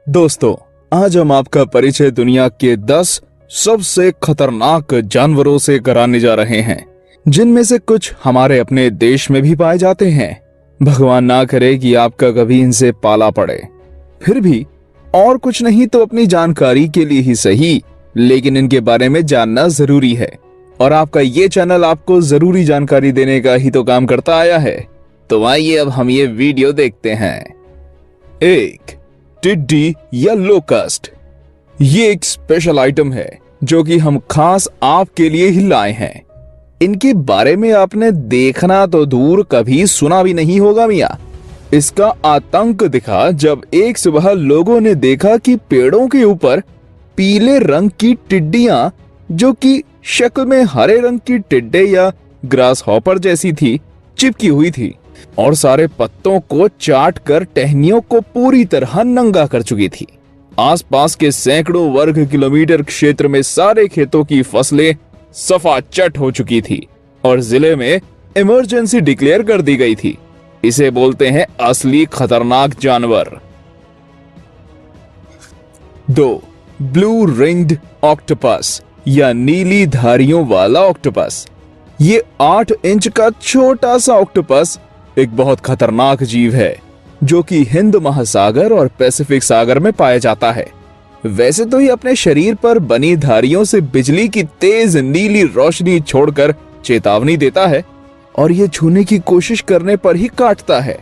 दोस्तों, आज हम आपका परिचय दुनिया के 10 सबसे खतरनाक जानवरों से कराने जा रहे हैं, जिनमें से कुछ हमारे अपने देश में भी पाए जाते हैं। भगवान ना करे कि आपका कभी इनसे पाला पड़े। फिर भी और कुछ नहीं तो अपनी जानकारी के लिए ही सही, लेकिन इनके बारे में जानना जरूरी है और आपका ये चैनल आपको जरूरी जानकारी देने का ही तो काम करता आया है। तो आइए अब हम ये वीडियो देखते हैं। 1. टिड्डी या लोकस्ट। ये एक स्पेशल आइटम है जो कि हम खास आपके लिए ही लाए हैं। इनके बारे में आपने देखना तो दूर कभी सुना भी नहीं होगा मियां। इसका आतंक दिखा जब एक सुबह लोगों ने देखा कि पेड़ों के ऊपर पीले रंग की टिड्डियां, जो कि शक्ल में हरे रंग की टिड्डे या ग्रास हॉपर जैसी थी, चिपकी हुई थी और सारे पत्तों को चाट कर टहनियों को पूरी तरह नंगा कर चुकी थी। आसपास के सैकड़ों वर्ग किलोमीटर क्षेत्र में सारे खेतों की फसलें सफाचट हो चुकी थी और जिले में इमरजेंसी डिक्लेयर कर दी गई थी। इसे बोलते हैं असली खतरनाक जानवर। 2. ब्लू रिंग्ड ऑक्टोपस या नीली धारियों वाला ऑक्टोपस। ये 8 इंच का छोटा सा ऑक्टोपस एक बहुत खतरनाक जीव है जो कि हिंद महासागर और पैसिफिक सागर में पाया जाता है। वैसे तो ये अपने शरीर पर बनी धारियों से बिजली की तेज नीली रोशनी छोड़कर चेतावनी देता है और ये छूने की कोशिश करने पर ही काटता है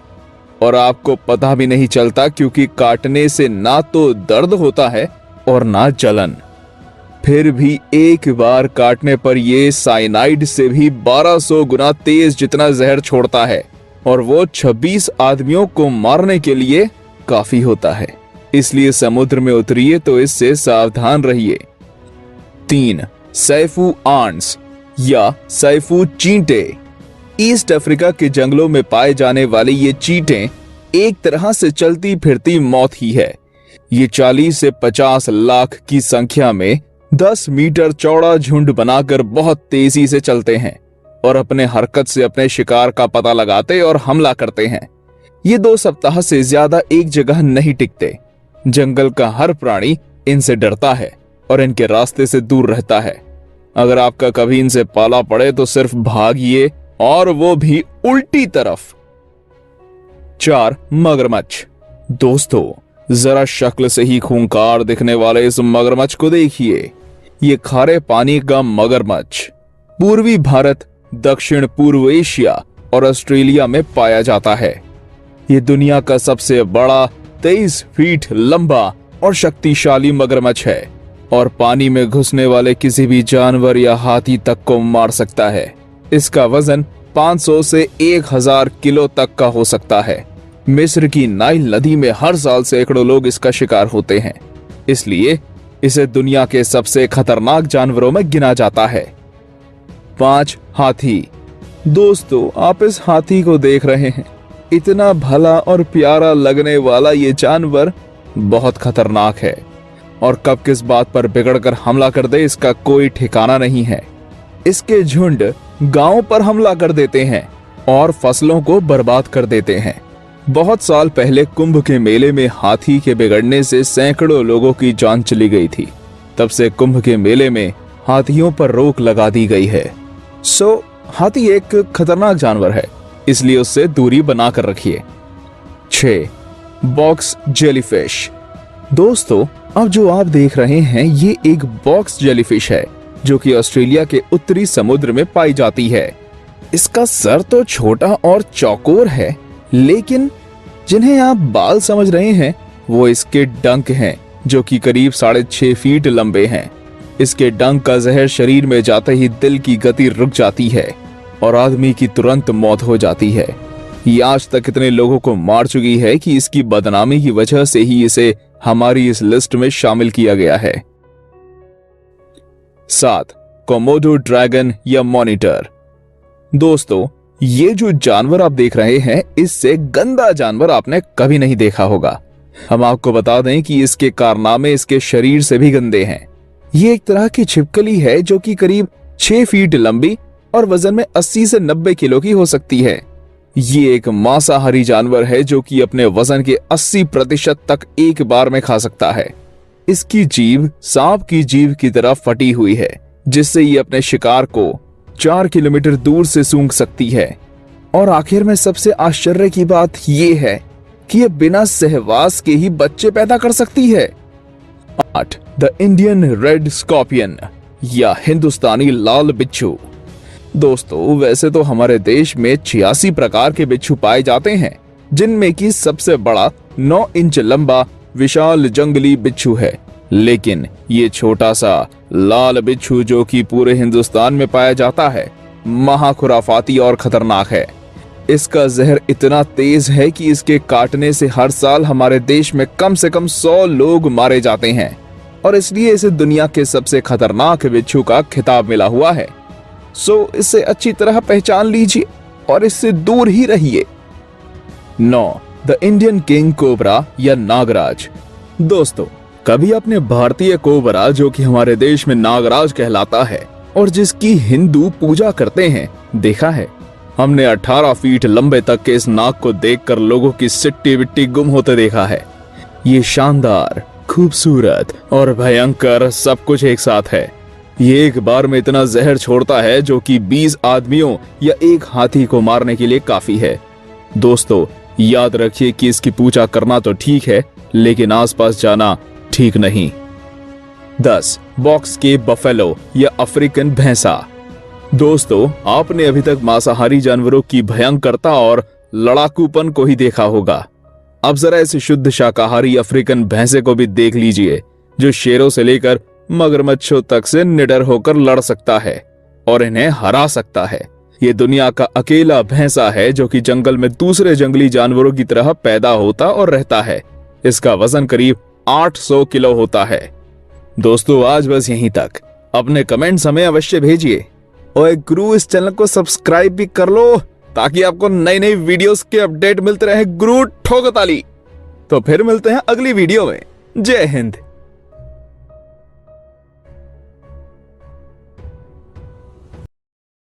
और आपको पता भी नहीं चलता, क्योंकि काटने से ना तो दर्द होता है और ना जलन। फिर भी एक बार काटने पर ये साइनाइड से भी 1200 गुना तेज जितना जहर छोड़ता है और वो 26 आदमियों को मारने के लिए काफी होता है। इसलिए समुद्र में उतरिए तो इससे सावधान रहिए। 3. सैफू आंट्स या सैफू चींटे। ईस्ट अफ्रीका के जंगलों में पाए जाने वाले ये चींटे एक तरह से चलती फिरती मौत ही है। ये 40 से 50 लाख की संख्या में 10 मीटर चौड़ा झुंड बनाकर बहुत तेजी से चलते हैं और अपने हरकत से अपने शिकार का पता लगाते और हमला करते हैं। ये 2 सप्ताह से ज्यादा एक जगह नहीं टिकते। जंगल का हर प्राणी इनसे डरता है और इनके रास्ते से दूर रहता है। अगर आपका कभी इनसे पाला पड़े तो सिर्फ भागिए, और वो भी उल्टी तरफ। 4. मगरमच्छ। दोस्तों, जरा शक्ल से ही खूंखार दिखने वाले इस मगरमच्छ को देखिए। ये खारे पानी का मगरमच्छ पूर्वी भारत, दक्षिण पूर्व एशिया और ऑस्ट्रेलिया में पाया जाता है। ये दुनिया का सबसे बड़ा 23 फीट लंबा और शक्तिशाली मगरमच्छ है और पानी में घुसने वाले किसी भी जानवर या हाथी तक को मार सकता है। इसका वजन 500 से 1000 किलो तक का हो सकता है। मिस्र की नाइल नदी में हर साल सैकड़ों लोग इसका शिकार होते हैं, इसलिए इसे दुनिया के सबसे खतरनाक जानवरों में गिना जाता है। 5. हाथी। दोस्तों, आप इस हाथी को देख रहे हैं। इतना भला और प्यारा लगने वाला ये जानवर बहुत खतरनाक है और कब किस बात पर बिगड़कर हमला कर दे इसका कोई ठिकाना नहीं है। इसके झुंड गांव पर हमला कर देते हैं और फसलों को बर्बाद कर देते हैं। बहुत साल पहले कुंभ के मेले में हाथी के बिगड़ने से सैकड़ों लोगों की जान चली गई थी। तब से कुंभ के मेले में हाथियों पर रोक लगा दी गई है। हाथी एक खतरनाक जानवर है, इसलिए उससे दूरी बनाकर रखिए। 6. Box jellyfish. दोस्तों, अब जो आप देख रहे हैं ये एक बॉक्स जेलीफिश है जो कि ऑस्ट्रेलिया के उत्तरी समुद्र में पाई जाती है। इसका सर तो छोटा और चौकोर है, लेकिन जिन्हें आप बाल समझ रहे हैं वो इसके डंक हैं जो कि करीब 6.5 फीट लंबे हैं। इसके डंक का जहर शरीर में जाते ही दिल की गति रुक जाती है और आदमी की तुरंत मौत हो जाती है। ये आज तक इतने लोगों को मार चुकी है कि इसकी बदनामी की वजह से ही इसे हमारी इस लिस्ट में शामिल किया गया है। 7. कोमोडो ड्रैगन या मॉनिटर। दोस्तों, ये जो जानवर आप देख रहे हैं इससे गंदा जानवर आपने कभी नहीं देखा होगा। हम आपको बता दें कि इसके कारनामे इसके शरीर से भी गंदे हैं। ये एक तरह की छिपकली है जो कि करीब 6 फीट लंबी और वजन में 80 से 90 किलो की हो सकती है। ये एक मांसाहारी जानवर है जो कि अपने वजन के 80% तक एक बार में खा सकता है। इसकी जीभ सांप की जीभ की तरह फटी हुई है, जिससे ये अपने शिकार को 4 किलोमीटर दूर से सूंघ सकती है। और आखिर में सबसे आश्चर्य की बात यह है कि ये बिना सहवास के ही बच्चे पैदा कर सकती है। 8. द इंडियन रेड स्कॉर्पियन या हिंदुस्तानी लाल बिच्छू। दोस्तों, वैसे तो हमारे देश में 86 प्रकार के बिच्छू पाए जाते हैं, जिनमें की सबसे बड़ा 9 इंच लंबा विशाल जंगली बिच्छू है। लेकिन ये छोटा सा लाल बिच्छू जो कि पूरे हिंदुस्तान में पाया जाता है, महाखुराफाती और खतरनाक है। इसका जहर इतना तेज है कि इसके काटने से हर साल हमारे देश में कम से कम 100 लोग मारे जाते हैं, और इसलिए इसे दुनिया के सबसे खतरनाक बिच्छू का खिताब मिला हुआ है। सो इसे अच्छी तरह पहचान लीजिए और इससे दूर ही रहिए। 9. द इंडियन किंग कोबरा या नागराज। दोस्तों, कभी आपने भारतीय कोबरा जो कि हमारे देश में नागराज कहलाता है और जिसकी हिंदू पूजा करते हैं, देखा है? हमने 18 फीट लंबे तक के इस नाग को देखकर लोगों की सिट्टी बिट्टी गुम होते देखा है। ये शानदार, खूबसूरत और भयंकर सब कुछ एक साथ है। ये एक बार में इतना जहर छोड़ता है जो कि 20 आदमियों या एक हाथी को मारने के लिए काफी है। दोस्तों, याद रखिए कि इसकी पूजा करना तो ठीक है, लेकिन आसपास जाना ठीक नहीं। 10. बॉक्स के बफेलो या अफ्रीकन भैंसा। दोस्तों, आपने अभी तक मांसाहारी जानवरों की भयंकरता और लड़ाकूपन को ही देखा होगा। अब जरा इस शुद्ध शाकाहारी अफ्रीकन भैंसे को भी देख लीजिए, जो शेरों से लेकर मगरमच्छों तक से निडर होकर लड़ सकता है और इन्हें हरा सकता है। ये दुनिया का अकेला भैंसा है जो कि जंगल में दूसरे जंगली जानवरों की तरह पैदा होता और रहता है। इसका वजन करीब 800 किलो होता है। दोस्तों, आज बस यहीं तक। अपने कमेंट्स हमें अवश्य भेजिए और गुरु इस चैनल को सब्सक्राइब भी कर लो ताकि आपको नई नई वीडियोस के अपडेट मिलते रहे। गुरु ठोको ताली। तो फिर मिलते हैं अगली वीडियो में। जय हिंद।